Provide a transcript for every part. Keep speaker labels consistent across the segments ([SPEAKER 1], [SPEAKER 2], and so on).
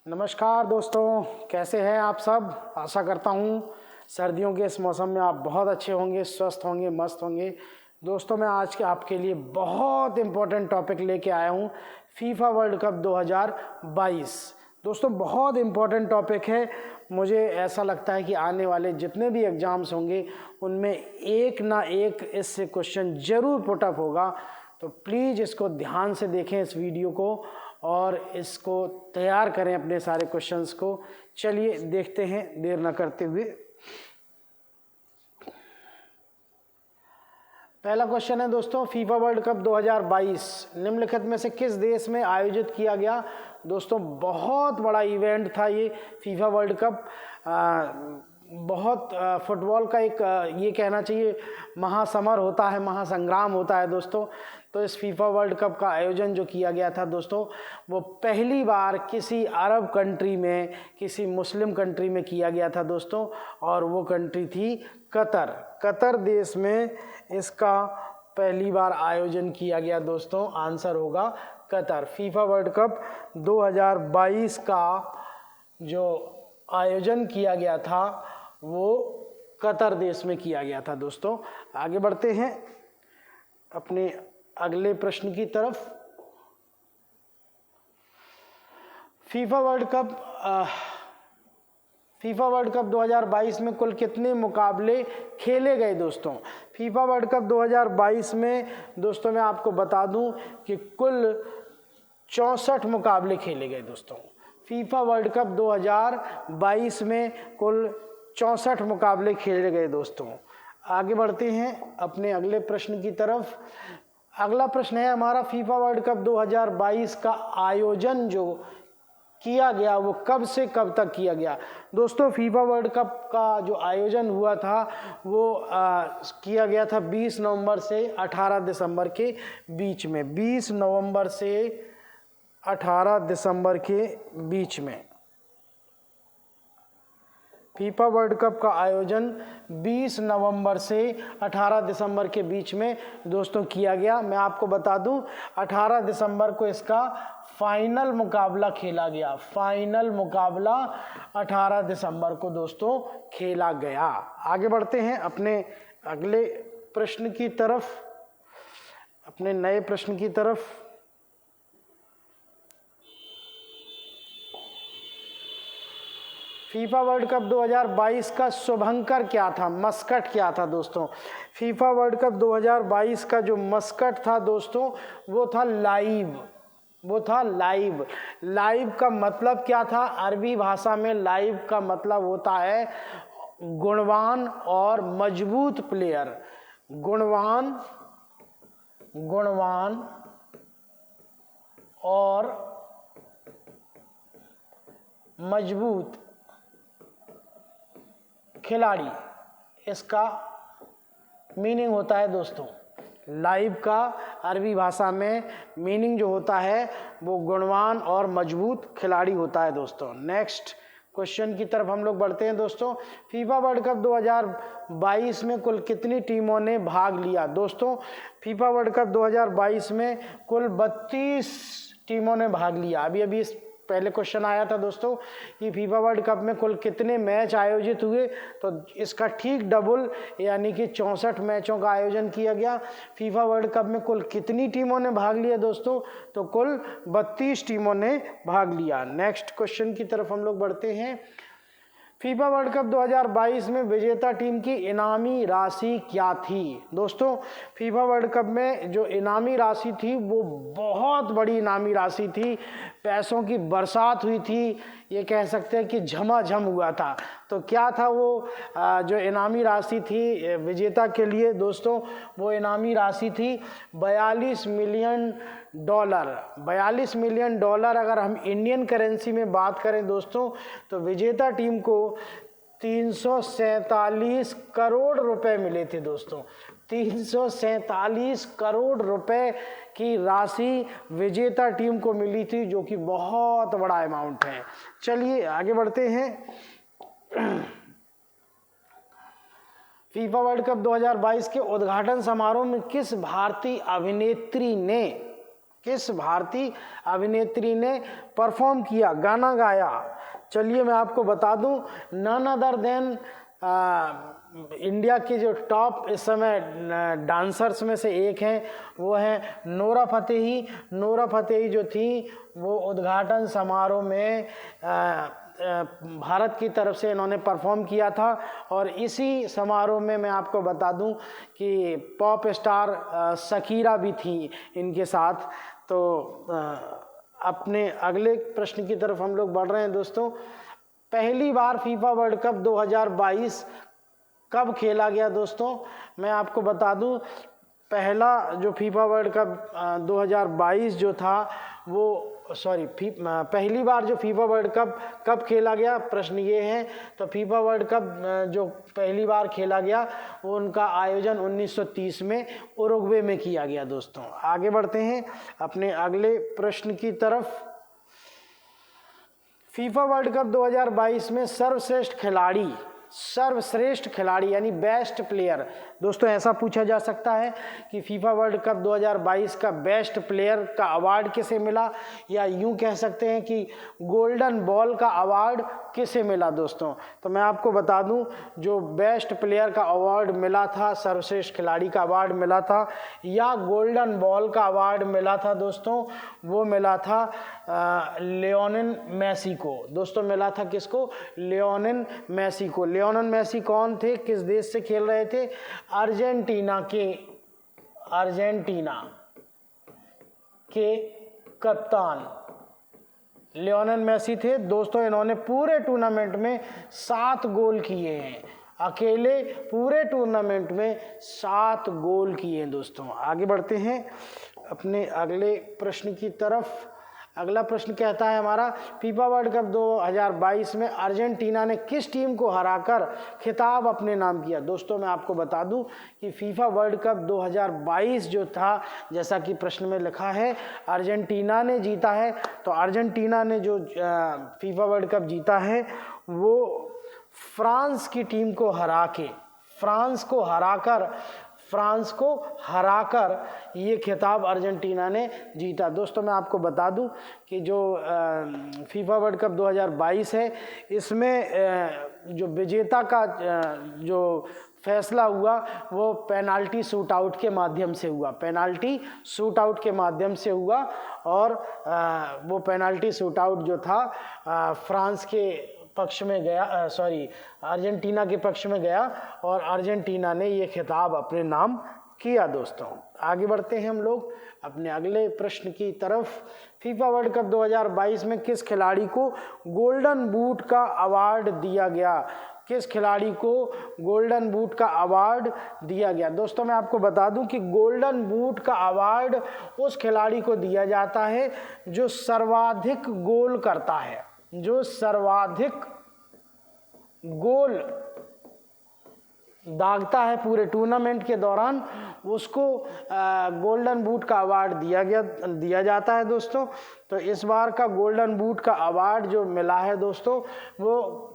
[SPEAKER 1] नमस्कार दोस्तों, कैसे हैं आप सब। आशा करता हूँ सर्दियों के इस मौसम में आप बहुत अच्छे होंगे, स्वस्थ होंगे, मस्त होंगे। दोस्तों मैं आज के आपके लिए बहुत इम्पोर्टेंट टॉपिक लेके आया हूँ, फीफा वर्ल्ड कप 2022। दोस्तों बहुत इम्पोर्टेंट टॉपिक है। मुझे ऐसा लगता है कि आने वाले जितने भी एग्ज़ाम्स होंगे उनमें एक ना एक इससे क्वेश्चन ज़रूर पुटअप होगा। तो प्लीज़ इसको ध्यान से देखें इस वीडियो को और इसको तैयार करें अपने सारे क्वेश्चंस को। चलिए देखते हैं देर न करते हुए। पहला क्वेश्चन है दोस्तों, फीफा वर्ल्ड कप 2022 निम्नलिखित में से किस देश में आयोजित किया गया। दोस्तों बहुत बड़ा इवेंट था ये फीफा वर्ल्ड कप। बहुत फुटबॉल का एक ये कहना चाहिए महासमर होता है, महासंग्राम होता है दोस्तों। तो इस फीफा वर्ल्ड कप का आयोजन जो किया गया था दोस्तों, वो पहली बार किसी अरब कंट्री में, किसी मुस्लिम कंट्री में किया गया था दोस्तों, और वो कंट्री थी कतर। कतर देश में इसका पहली बार आयोजन किया गया दोस्तों। आंसर होगा कतर। फीफा वर्ल्ड कप 2022 का जो आयोजन किया गया था वो कतर देश में किया गया था दोस्तों। आगे बढ़ते हैं अपने अगले प्रश्न की तरफ। फीफा वर्ल्ड कप 2022 में कुल कितने मुकाबले खेले गए दोस्तों। फीफा वर्ल्ड कप 2022 में दोस्तों मैं आपको बता दूं कि कुल 64 मुकाबले खेले गए दोस्तों। फीफा वर्ल्ड कप 2022 में कुल 64 मुकाबले खेले गए दोस्तों। आगे बढ़ते हैं अपने अगले प्रश्न की तरफ। अगला प्रश्न है हमारा, फीफा वर्ल्ड कप 2022 का आयोजन जो किया गया वो कब से कब तक किया गया। दोस्तों फीफा वर्ल्ड कप का जो आयोजन हुआ था वो किया गया था 20 नवंबर से 18 दिसंबर के बीच में। 20 नवंबर से 18 दिसंबर के बीच में फीफा वर्ल्ड कप का आयोजन 20 नवंबर से 18 दिसंबर के बीच में दोस्तों किया गया। मैं आपको बता दूं 18 दिसंबर को इसका फाइनल मुकाबला खेला गया। फाइनल मुकाबला 18 दिसंबर को दोस्तों खेला गया। आगे बढ़ते हैं अपने अगले प्रश्न की तरफ, अपने नए प्रश्न की तरफ। फीफा वर्ल्ड कप 2022 का शुभंकर क्या था, मस्कट क्या था दोस्तों। फीफा वर्ल्ड कप 2022 का जो मस्कट था दोस्तों वो था लाइव। वो था लाइव। लाइव का मतलब क्या था, अरबी भाषा में लाइव का मतलब होता है गुणवान और मजबूत प्लेयर। गुणवान और मजबूत खिलाड़ी, इसका मीनिंग होता है दोस्तों। लाइव का अरबी भाषा में मीनिंग जो होता है वो गुणवान और मजबूत खिलाड़ी होता है दोस्तों। नेक्स्ट क्वेश्चन की तरफ हम लोग बढ़ते हैं दोस्तों। फीफा वर्ल्ड कप 2022 में कुल कितनी टीमों ने भाग लिया। दोस्तों फीफा वर्ल्ड कप 2022 में कुल 32 टीमों ने भाग लिया। अभी इस पहले क्वेश्चन आया था दोस्तों कि फीफा वर्ल्ड कप में कुल कितने मैच आयोजित हुए, तो इसका ठीक डबल यानी कि 64 मैचों का आयोजन किया गया। फीफा वर्ल्ड कप में कुल कितनी टीमों ने भाग लिया दोस्तों, तो कुल 32 टीमों ने भाग लिया। नेक्स्ट क्वेश्चन की तरफ हम लोग बढ़ते हैं। फीफा वर्ल्ड कप 2022 में विजेता टीम की इनामी राशि क्या थी। दोस्तों फीफा वर्ल्ड कप में जो इनामी राशि थी वो बहुत बड़ी इनामी राशि थी। पैसों की बरसात हुई थी, ये कह सकते हैं कि झमाझम हुआ था। तो क्या था वो जो इनामी राशि थी विजेता के लिए दोस्तों, वो इनामी राशि थी 42 मिलियन डॉलर। 42 मिलियन डॉलर अगर हम इंडियन करेंसी में बात करें दोस्तों, तो विजेता टीम को 347 करोड़ रुपए मिले थे दोस्तों। 347 करोड़ रुपए की राशि विजेता टीम को मिली थी, जो कि बहुत बड़ा अमाउंट है। चलिए आगे बढ़ते हैं। फीफा वर्ल्ड कप 2022 के उद्घाटन समारोह में किस भारतीय अभिनेत्री ने किस भारतीय अभिनेत्री ने परफॉर्म किया, गाना गाया? चलिए मैं आपको बता दूं, नन अदर देन इंडिया की जो टॉप इस समय डांसर्स में से एक हैं, वो हैं नोरा फतेही। नोरा फतेही जो थी वो उद्घाटन समारोह में भारत की तरफ से इन्होंने परफॉर्म किया था। और इसी समारोह में मैं आपको बता दूं कि पॉप स्टार शकीरा भी थी इनके साथ। तो अपने अगले प्रश्न की तरफ हम लोग बढ़ रहे हैं दोस्तों। पहली बार फीफा वर्ल्ड कप 2022 कब खेला गया दोस्तों? मैं आपको बता दूं, पहला जो फीफा वर्ल्ड कप 2022 जो था वो पहली बार जो फीफा वर्ल्ड कप कब खेला गया, प्रश्न ये है। तो फीफा वर्ल्ड कप जो पहली बार खेला गया वो उनका आयोजन 1930 में उरुग्वे में किया गया दोस्तों। आगे बढ़ते हैं अपने अगले प्रश्न की तरफ। फीफा वर्ल्ड कप 2022 में सर्वश्रेष्ठ खिलाड़ी यानी बेस्ट प्लेयर, दोस्तों ऐसा पूछा जा सकता है कि फीफा वर्ल्ड कप 2022 का बेस्ट प्लेयर का अवार्ड किसे मिला, या यूं कह सकते हैं कि गोल्डन बॉल का अवार्ड किसे मिला दोस्तों? तो मैं आपको बता दूं, जो बेस्ट प्लेयर का अवार्ड मिला था, सर्वश्रेष्ठ खिलाड़ी का अवार्ड मिला था या गोल्डन बॉल का अवार्ड मिला था दोस्तों, वो मिला था लियोनेल मेसी को। दोस्तों मिला था किसको? लियोनेल मेसी को। लियोनेल मेसी कौन थे, किस देश से खेल रहे थे? अर्जेंटीना के कप्तान लियोनेल मेसी थे दोस्तों। इन्होंने पूरे टूर्नामेंट में 7 गोल किए हैं, अकेले पूरे टूर्नामेंट में 7 गोल किए हैं दोस्तों। आगे बढ़ते हैं अपने अगले प्रश्न की तरफ। अगला प्रश्न कहता है हमारा, फीफा वर्ल्ड कप 2022 में अर्जेंटीना ने किस टीम को हराकर खिताब अपने नाम किया? दोस्तों मैं आपको बता दूं कि फीफा वर्ल्ड कप 2022 जो था, जैसा कि प्रश्न में लिखा है, अर्जेंटीना ने जीता है। तो अर्जेंटीना ने जो फीफा वर्ल्ड कप जीता है वो फ्रांस की टीम को फ्रांस को हराकर ये खिताब अर्जेंटीना ने जीता। दोस्तों मैं आपको बता दूं कि जो फीफा वर्ल्ड कप 2022 है, इसमें जो विजेता का जो फैसला हुआ वो पेनाल्टी शूट आउट के माध्यम से हुआ। और वो पेनाल्टी शूट आउट जो था फ्रांस के पक्ष में गया, अर्जेंटीना के पक्ष में गया और अर्जेंटीना ने ये खिताब अपने नाम किया दोस्तों। आगे बढ़ते हैं हम लोग अपने अगले प्रश्न की तरफ। फीफा वर्ल्ड कप 2022 में किस खिलाड़ी को गोल्डन बूट का अवार्ड दिया गया? किस खिलाड़ी को गोल्डन बूट का अवार्ड दिया गया? दोस्तों मैं आपको बता दूं कि गोल्डन बूट का अवार्ड उस खिलाड़ी को दिया जाता है जो सर्वाधिक गोल करता है, जो सर्वाधिक गोल दागता है पूरे टूर्नामेंट के दौरान, उसको गोल्डन बूट का अवार्ड दिया जाता है दोस्तों। तो इस बार का गोल्डन बूट का अवार्ड जो मिला है दोस्तों, वो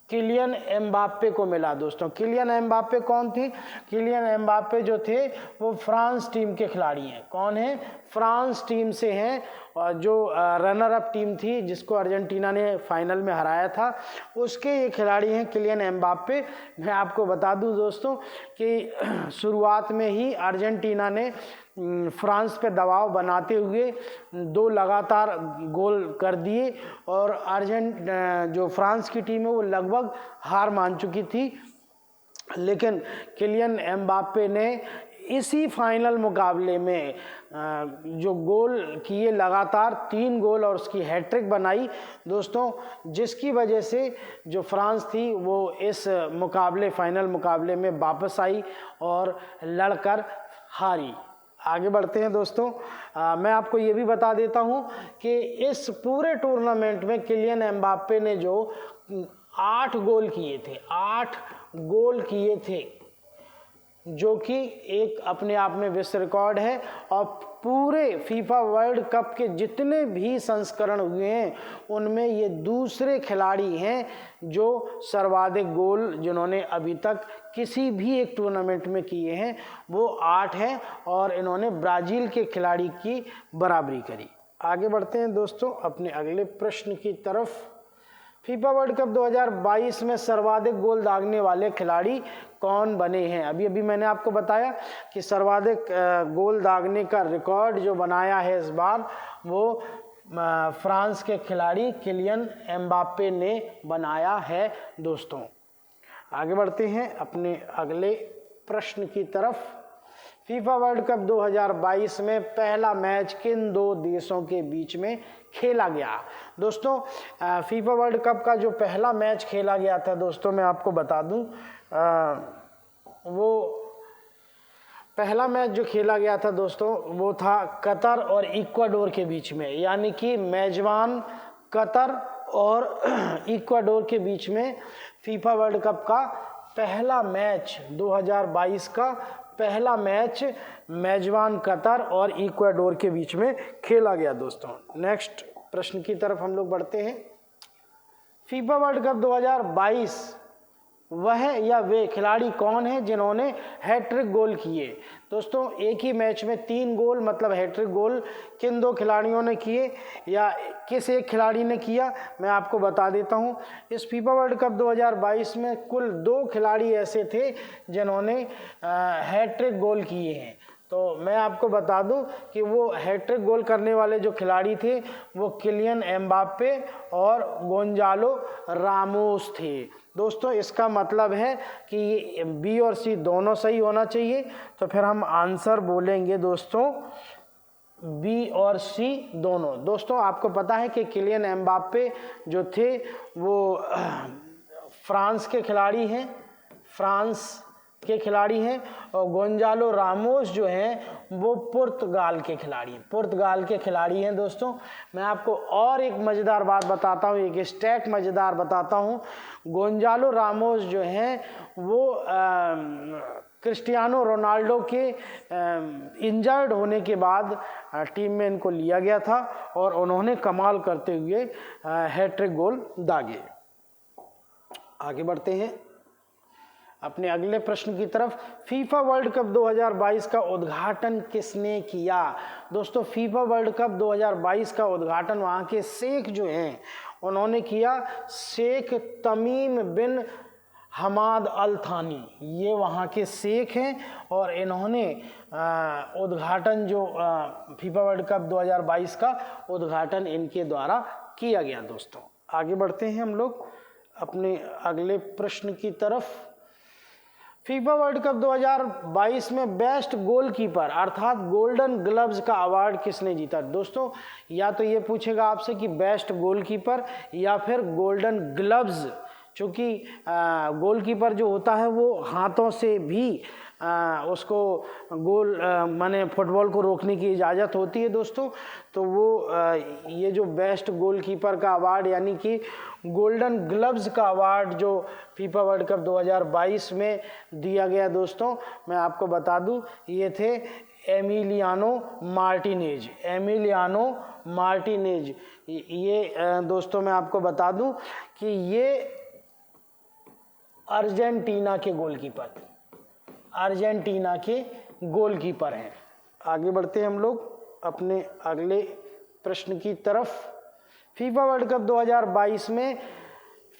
[SPEAKER 1] किलियन एम्बाप्पे को मिला दोस्तों। किलियन एम्बाप्पे कौन थे? किलियन एम्बाप्पे जो थे वो फ्रांस टीम के खिलाड़ी हैं। कौन है? फ्रांस टीम से हैं, और जो रनर अप टीम थी जिसको अर्जेंटीना ने फाइनल में हराया था, उसके ये खिलाड़ी हैं किलियन एम्बाप्पे। मैं आपको बता दूं दोस्तों कि शुरुआत में ही अर्जेंटीना ने फ्रांस पे दबाव बनाते हुए 2 लगातार गोल कर दिए और जो फ्रांस की टीम है वो लगभग हार मान चुकी थी। लेकिन किलियन एम्बाप्पे ने इसी फाइनल मुकाबले में जो गोल किए, लगातार 3 गोल और उसकी हैट्रिक बनाई दोस्तों, जिसकी वजह से जो फ्रांस थी वो इस फाइनल मुकाबले में वापस आई और लड़कर हारी। आगे बढ़ते हैं दोस्तों। मैं आपको ये भी बता देता हूँ कि इस पूरे टूर्नामेंट में किलियन एम्बाप्पे ने जो 8 गोल किए थे, जो कि एक अपने आप में विश्व रिकॉर्ड है। और पूरे फीफा वर्ल्ड कप के जितने भी संस्करण हुए हैं उनमें ये दूसरे खिलाड़ी हैं जो सर्वाधिक गोल जिन्होंने अभी तक किसी भी एक टूर्नामेंट में किए हैं, वो 8 हैं और इन्होंने ब्राज़ील के खिलाड़ी की बराबरी करी। आगे बढ़ते हैं दोस्तों अपने अगले प्रश्न की तरफ। फीफा वर्ल्ड कप 2022 में सर्वाधिक गोल दागने वाले खिलाड़ी कौन बने हैं? अभी अभी मैंने आपको बताया कि सर्वाधिक गोल दागने का रिकॉर्ड जो बनाया है इस बार वो फ्रांस के खिलाड़ी किलियन एम्बाप्पे ने बनाया है दोस्तों। आगे बढ़ते हैं अपने अगले प्रश्न की तरफ। फीफा वर्ल्ड कप 2022 में पहला मैच किन दो देशों के बीच में खेला गया? दोस्तों फीफा वर्ल्ड कप का जो पहला मैच खेला गया था दोस्तों, मैं आपको बता दूं, वो पहला मैच जो खेला गया था दोस्तों वो था कतर और इक्वाडोर के बीच में, यानी कि मेजबान कतर और इक्वाडोर के बीच में फीफा वर्ल्ड कप का पहला मैच 2022 का पहला मैच मेजबान कतर और इक्वाडोर के बीच में खेला गया दोस्तों। नेक्स्ट प्रश्न की तरफ हम लोग बढ़ते हैं। फीफा वर्ल्ड कप 2022 वह या वे खिलाड़ी कौन है जिन्होंने हैट्रिक गोल किए? दोस्तों एक ही मैच में 3 गोल मतलब हैट्रिक गोल किन दो खिलाड़ियों ने किए या किस एक खिलाड़ी ने किया, मैं आपको बता देता हूं। इस फीफा वर्ल्ड कप 2022 में कुल 2 खिलाड़ी ऐसे थे जिन्होंने हैट्रिक गोल किए हैं। तो मैं आपको बता दूं कि वो हैट्रिक गोल करने वाले जो खिलाड़ी थे वो किलियन एम्बाप्पे और गोंजालो रामोस थे दोस्तों। इसका मतलब है कि ये बी और सी दोनों सही होना चाहिए, तो फिर हम आंसर बोलेंगे दोस्तों बी और सी दोनों। दोस्तों आपको पता है कि किलियन एम्बाप्पे जो थे वो फ्रांस के खिलाड़ी हैं, और गोंजालो रामोस जो हैं वो पुर्तगाल के खिलाड़ी हैं दोस्तों। मैं आपको और एक मज़ेदार बात बताता हूँ, एक स्टैट मज़ेदार बताता हूँ। गोंजालो रामोस जो हैं वो क्रिस्टियानो रोनाल्डो के इंजर्ड होने के बाद टीम में इनको लिया गया था और उन्होंने कमाल करते हुए हैट्रिक गोल दागे। आगे बढ़ते हैं अपने अगले प्रश्न की तरफ। फीफा वर्ल्ड कप 2022 का उद्घाटन किसने किया? दोस्तों फीफा वर्ल्ड कप 2022 का उद्घाटन वहाँ के शेख जो हैं उन्होंने किया। शेख तमीम बिन हमाद अल थानी, ये वहाँ के शेख हैं और इन्होंने उद्घाटन जो फीफा वर्ल्ड कप 2022 का उद्घाटन इनके द्वारा किया गया दोस्तों। आगे बढ़ते हैं हम लोग अपने अगले प्रश्न की तरफ। फीफा वर्ल्ड कप 2022 में बेस्ट गोलकीपर अर्थात गोल्डन ग्लव्स का अवार्ड किसने जीता? दोस्तों या तो ये पूछेगा आपसे कि बेस्ट गोलकीपर या फिर गोल्डन ग्लव्स, क्योंकि गोलकीपर जो होता है वो हाथों से भी उसको गोल माने फुटबॉल को रोकने की इजाज़त होती है दोस्तों। तो वो ये जो बेस्ट गोलकीपर का अवार्ड यानी कि गोल्डन ग्लव्स का अवार्ड जो फीफा वर्ल्ड कप 2022 में दिया गया दोस्तों, मैं आपको बता दूं ये थे एमिलियानो मार्टिनेज। ये दोस्तों मैं आपको बता दूं कि ये अर्जेंटीना के गोलकीपर हैं। आगे बढ़ते हैं हम लोग अपने अगले प्रश्न की तरफ। फीफा वर्ल्ड कप 2022 में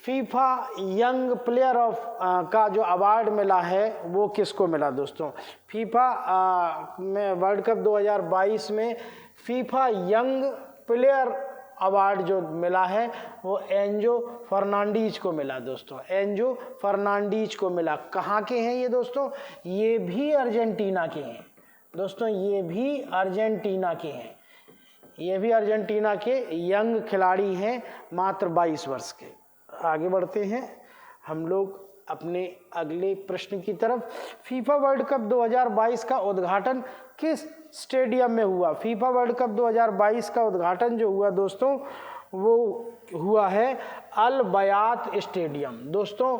[SPEAKER 1] फीफा यंग प्लेयर ऑफ का जो अवार्ड मिला है वो किसको मिला दोस्तों? फीफा में वर्ल्ड कप 2022 में फीफा यंग प्लेयर अवार्ड जो मिला है वो एंजो फर्नांडीज को मिला दोस्तों। एंजो फर्नांडीज को मिला। कहाँ के हैं ये दोस्तों? ये भी अर्जेंटीना के हैं दोस्तों, ये भी अर्जेंटीना के यंग खिलाड़ी हैं, मात्र 22 वर्ष के। आगे बढ़ते हैं हम लोग अपने अगले प्रश्न की तरफ। फीफा वर्ल्ड कप 2022 का उद्घाटन किस स्टेडियम में हुआ? फीफा वर्ल्ड कप 2022 का उद्घाटन जो हुआ दोस्तों वो हुआ है अल बयात स्टेडियम। दोस्तों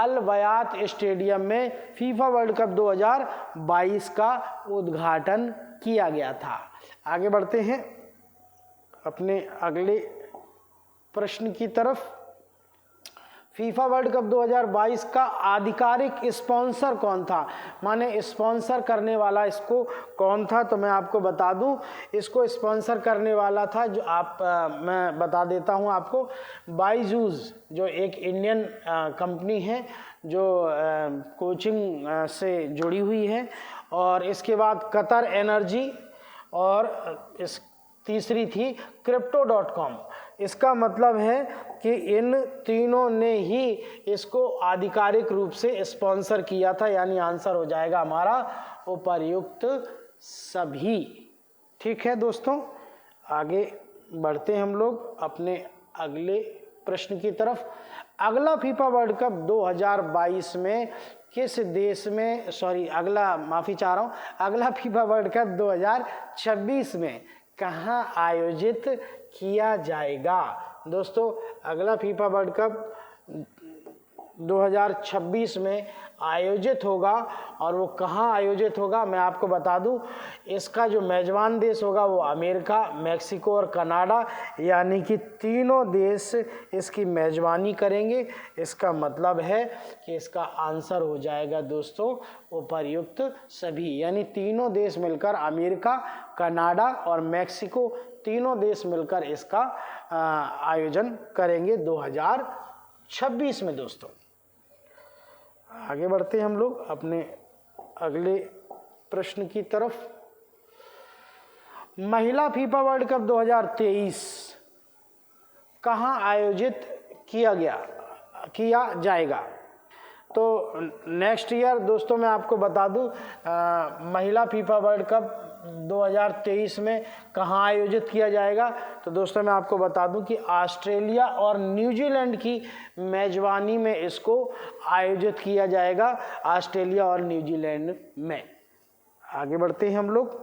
[SPEAKER 1] अल बयात स्टेडियम में फीफा वर्ल्ड कप 2022 का उद्घाटन किया गया था। आगे बढ़ते हैं अपने अगले प्रश्न की तरफ। फीफा वर्ल्ड कप 2022 का आधिकारिक स्पॉन्सर कौन था, माने स्पॉन्सर करने वाला इसको कौन था, तो मैं आपको बता दूं इसको स्पॉन्सर करने वाला था जो मैं बता देता हूं आपको, बायजूस, जो एक इंडियन कंपनी है जो कोचिंग से जुड़ी हुई है, और इसके बाद कतर एनर्जी, और इस तीसरी थी Crypto.com। इसका मतलब है कि इन तीनों ने ही इसको आधिकारिक रूप से स्पॉन्सर किया था, यानी आंसर हो जाएगा हमारा उपर्युक्त सभी। ठीक है दोस्तों, आगे बढ़ते हैं हम लोग अपने अगले प्रश्न की तरफ। अगला फीफा वर्ल्ड कप 2022 में किस देश में, अगला फीफा वर्ल्ड कप 2026 में कहाँ आयोजित किया जाएगा। दोस्तों अगला फीफा वर्ल्ड कप 2026 में आयोजित होगा, और वो कहाँ आयोजित होगा मैं आपको बता दूं, इसका जो मेजबान देश होगा वो अमेरिका, मेक्सिको और कनाडा, यानी कि तीनों देश इसकी मेजबानी करेंगे। इसका मतलब है कि इसका आंसर हो जाएगा दोस्तों उपर्युक्त सभी, यानी तीनों देश मिलकर, अमेरिका, कनाडा और मेक्सिको, तीनों देश मिलकर इसका आयोजन करेंगे 2026 में। दोस्तों आगे बढ़ते हैं हम लोग अपने अगले प्रश्न की तरफ। महिला फीफा वर्ल्ड कप 2023 कहाँ आयोजित किया जाएगा, तो नेक्स्ट ईयर दोस्तों मैं आपको बता दूं महिला फीफा वर्ल्ड कप 2023 में कहाँ आयोजित किया जाएगा, तो दोस्तों मैं आपको बता दूं कि ऑस्ट्रेलिया और न्यूजीलैंड की मेजबानी में इसको आयोजित किया जाएगा, ऑस्ट्रेलिया और न्यूजीलैंड में। आगे बढ़ते हैं हम लोग।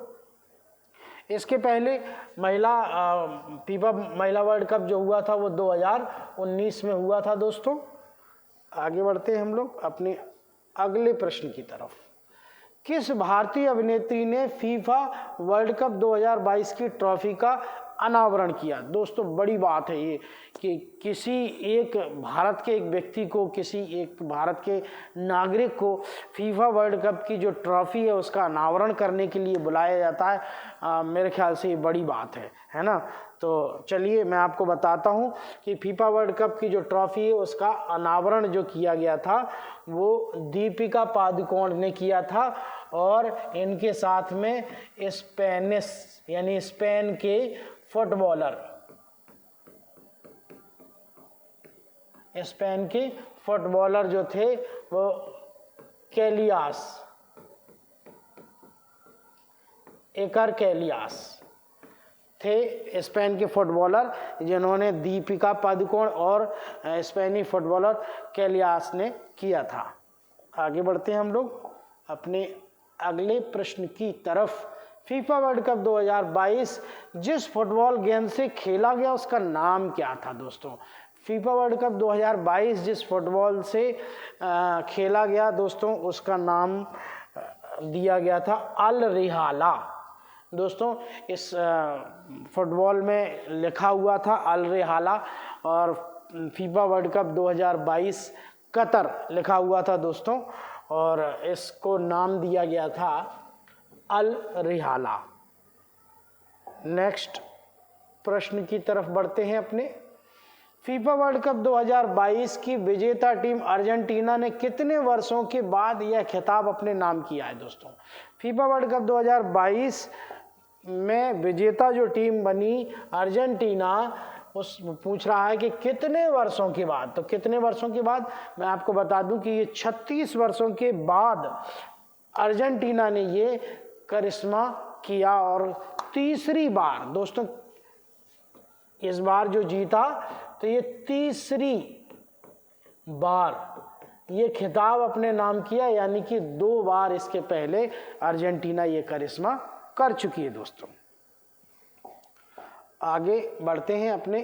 [SPEAKER 1] इसके पहले फीफा महिला वर्ल्ड कप जो हुआ था वो 2019 में हुआ था। दोस्तों आगे बढ़ते हैं हम लोग अपने अगले प्रश्न की तरफ। किस भारतीय अभिनेत्री ने फीफा वर्ल्ड कप 2022 की ट्रॉफी का अनावरण किया। दोस्तों बड़ी बात है ये कि किसी एक भारत के एक व्यक्ति को, किसी एक भारत के नागरिक को फीफा वर्ल्ड कप की जो ट्रॉफी है उसका अनावरण करने के लिए बुलाया जाता है। मेरे ख्याल से ये बड़ी बात है ना। तो चलिए मैं आपको बताता हूँ कि फीफा वर्ल्ड कप की जो ट्रॉफी है उसका अनावरण जो किया गया था वो दीपिका पादुकोण ने किया था, और इनके साथ में स्पेनिश यानी स्पेन के फुटबॉलर जो थे वो एकर कैलियास थे, स्पेन के फुटबॉलर जिन्होंने दीपिका पादुकोण और स्पेनी फुटबॉलर कैलियास ने किया था। आगे बढ़ते हैं हम लोग अपने अगले प्रश्न की तरफ। फीफा वर्ल्ड कप 2022 जिस फुटबॉल गेम से खेला गया उसका नाम क्या था। दोस्तों फीफा वर्ल्ड कप 2022 जिस फुटबॉल से खेला गया दोस्तों उसका नाम दिया गया था अल रिहाला। दोस्तों इस फुटबॉल में लिखा हुआ था अल रिहाला, और फीफा वर्ल्ड कप 2022 कतर लिखा हुआ था दोस्तों, और इसको नाम दिया गया था अल रिहाला। नेक्स्ट प्रश्न की तरफ बढ़ते हैं अपने। फीफा वर्ल्ड कप 2022 की विजेता टीम अर्जेंटीना ने कितने वर्षों के बाद यह खिताब अपने नाम किया है। दोस्तों फीफा वर्ल्ड कप 2022 में विजेता जो टीम बनी अर्जेंटीना, उस पूछ रहा है कि कितने वर्षों के बाद, तो कितने वर्षों के बाद मैं आपको बता दूं कि ये 36 वर्षों के बाद अर्जेंटीना ने ये करिश्मा किया, और तीसरी बार दोस्तों इस बार जो जीता तो ये तीसरी बार ये खिताब अपने नाम किया, यानी कि 2 बार इसके पहले अर्जेंटीना ये करिश्मा कर चुकी है। दोस्तों आगे बढ़ते हैं अपने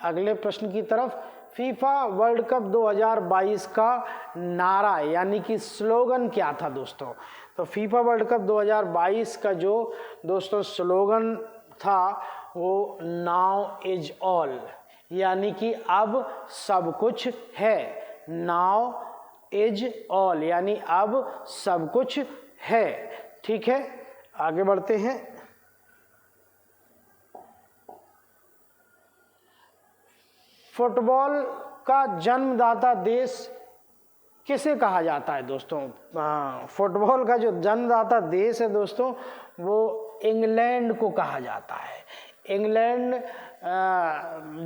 [SPEAKER 1] अगले प्रश्न की तरफ। फीफा वर्ल्ड कप 2022 का नारा यानी कि स्लोगन क्या था दोस्तों? तो फीफा वर्ल्ड कप 2022 का जो दोस्तों स्लोगन था वो नाउ इज ऑल, यानी कि अब सब कुछ है। नाउ इज ऑल यानी अब सब कुछ है। ठीक है, आगे बढ़ते हैं। फुटबॉल का जन्मदाता देश किसे कहा जाता है दोस्तों? फुटबॉल का जो जन्मदाता देश है दोस्तों वो इंग्लैंड को कहा जाता है। इंग्लैंड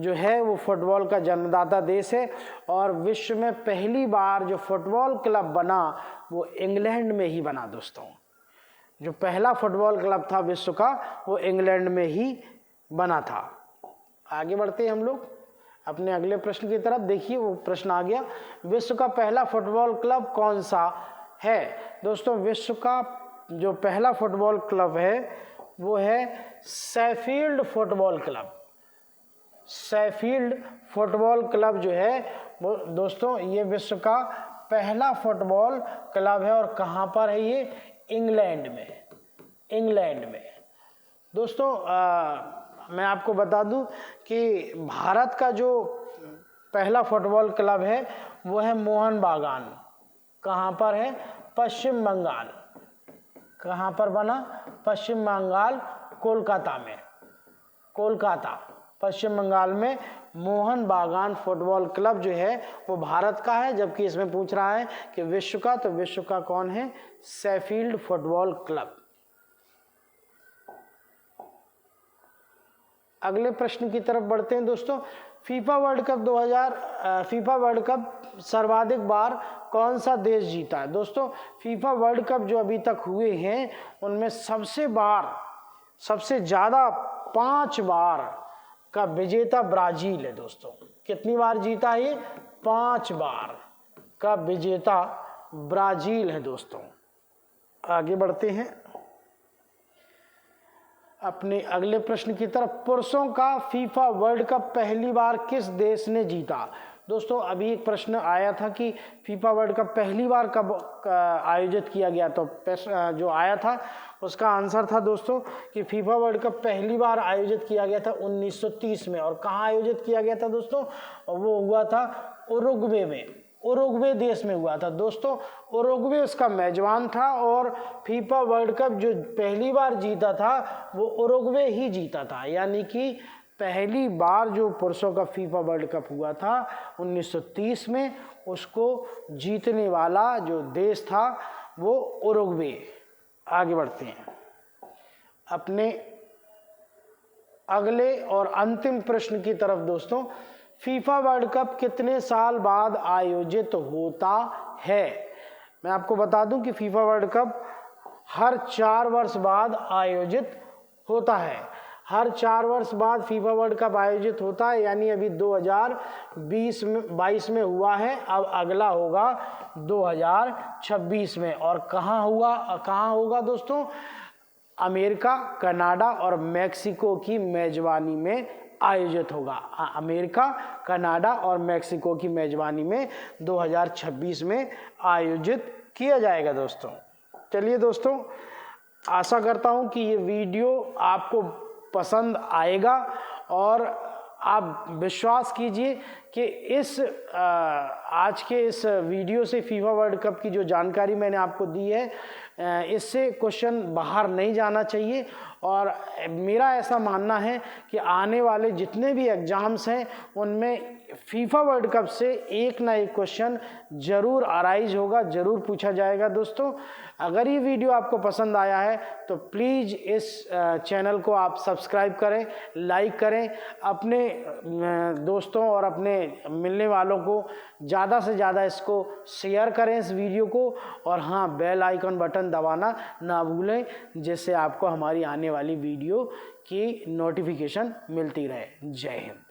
[SPEAKER 1] जो है वो फुटबॉल का जन्मदाता देश है और विश्व में पहली बार जो फुटबॉल क्लब बना वो इंग्लैंड में ही बना दोस्तों। जो पहला फुटबॉल क्लब था विश्व का वो इंग्लैंड में ही बना था। आगे बढ़ते हैं हम लोग अपने अगले प्रश्न की तरफ। देखिए वो प्रश्न आ गया, विश्व का पहला फुटबॉल क्लब कौन सा है? दोस्तों विश्व का जो पहला फुटबॉल क्लब है वो है Sheffield football club. Sheffield football club जो है वो दोस्तों ये विश्व का पहला फुटबॉल क्लब है। और कहाँ पर है ये? इंग्लैंड में। इंग्लैंड में दोस्तों मैं आपको बता दूं कि भारत का जो पहला फुटबॉल क्लब है वो है मोहन बागान। कहाँ पर है? पश्चिम बंगाल। कहाँ पर बना? पश्चिम बंगाल, कोलकाता में। कोलकाता पश्चिम बंगाल में मोहन बागान फुटबॉल क्लब जो है वो भारत का है। जबकि इसमें पूछ रहा है कि विश्व का, तो विश्व का कौन है? Sheffield football club. अगले प्रश्न की तरफ बढ़ते हैं दोस्तों। फीफा वर्ल्ड कप सर्वाधिक बार कौन सा देश जीता है? दोस्तों फीफा वर्ल्ड कप जो अभी तक हुए हैं उनमें सबसे ज़्यादा 5 बार का विजेता ब्राजील है दोस्तों। कितनी बार जीता है ये? 5 बार का विजेता ब्राजील है दोस्तों। आगे बढ़ते हैं अपने अगले प्रश्न की तरफ। पुरुषों का फीफा वर्ल्ड कप पहली बार किस देश ने जीता? दोस्तों अभी एक प्रश्न आया था कि फीफा वर्ल्ड कप पहली बार कब आयोजित किया गया, तो जो आया था उसका आंसर था दोस्तों कि फीफा वर्ल्ड कप पहली बार आयोजित किया गया था 1930 में। और कहाँ आयोजित किया गया था दोस्तों? वो हुआ था उरुग्वे में। उरुग्वे देश में हुआ था दोस्तों। उरुग्वे उसका मेजबान था और फीफा वर्ल्ड कप जो पहली बार जीता था वो उरुग्वे ही जीता था। यानी कि पहली बार जो पुरुषों का फीफा वर्ल्ड कप हुआ था 1930 में, उसको जीतने वाला जो देश था वो उरुग्वे। आगे बढ़ते हैं अपने अगले और अंतिम प्रश्न की तरफ दोस्तों। फीफा वर्ल्ड कप कितने साल बाद आयोजित होता है? मैं आपको बता दूं कि फीफा वर्ल्ड कप हर 4 वर्ष बाद आयोजित होता है। हर 4 वर्ष बाद फीफा वर्ल्ड कप आयोजित होता है। यानी अभी 2022 में हुआ है, अब अगला होगा 2026 में। और कहाँ होगा दोस्तों? अमेरिका, कनाडा और मेक्सिको की मेजबानी में आयोजित होगा। अमेरिका, कनाडा और मेक्सिको की मेजबानी में 2026 में आयोजित किया जाएगा दोस्तों। चलिए दोस्तों, आशा करता हूं कि ये वीडियो आपको पसंद आएगा और आप विश्वास कीजिए कि आज के इस वीडियो से फीफा वर्ल्ड कप की जो जानकारी मैंने आपको दी है इससे क्वेश्चन बाहर नहीं जाना चाहिए। और मेरा ऐसा मानना है कि आने वाले जितने भी एग्ज़ाम्स हैं उनमें फीफा वर्ल्ड कप से एक ना एक क्वेश्चन ज़रूर अराइज होगा, ज़रूर पूछा जाएगा दोस्तों। अगर ये वीडियो आपको पसंद आया है तो प्लीज़ इस चैनल को आप सब्सक्राइब करें, लाइक करें, अपने दोस्तों और अपने मिलने वालों को ज़्यादा से ज़्यादा इसको शेयर करें इस वीडियो को। और हाँ, बेल आइकन बटन दबाना ना भूलें जिससे आपको हमारी आने वाली वीडियो की नोटिफिकेशन मिलती रहे। जय हिंद।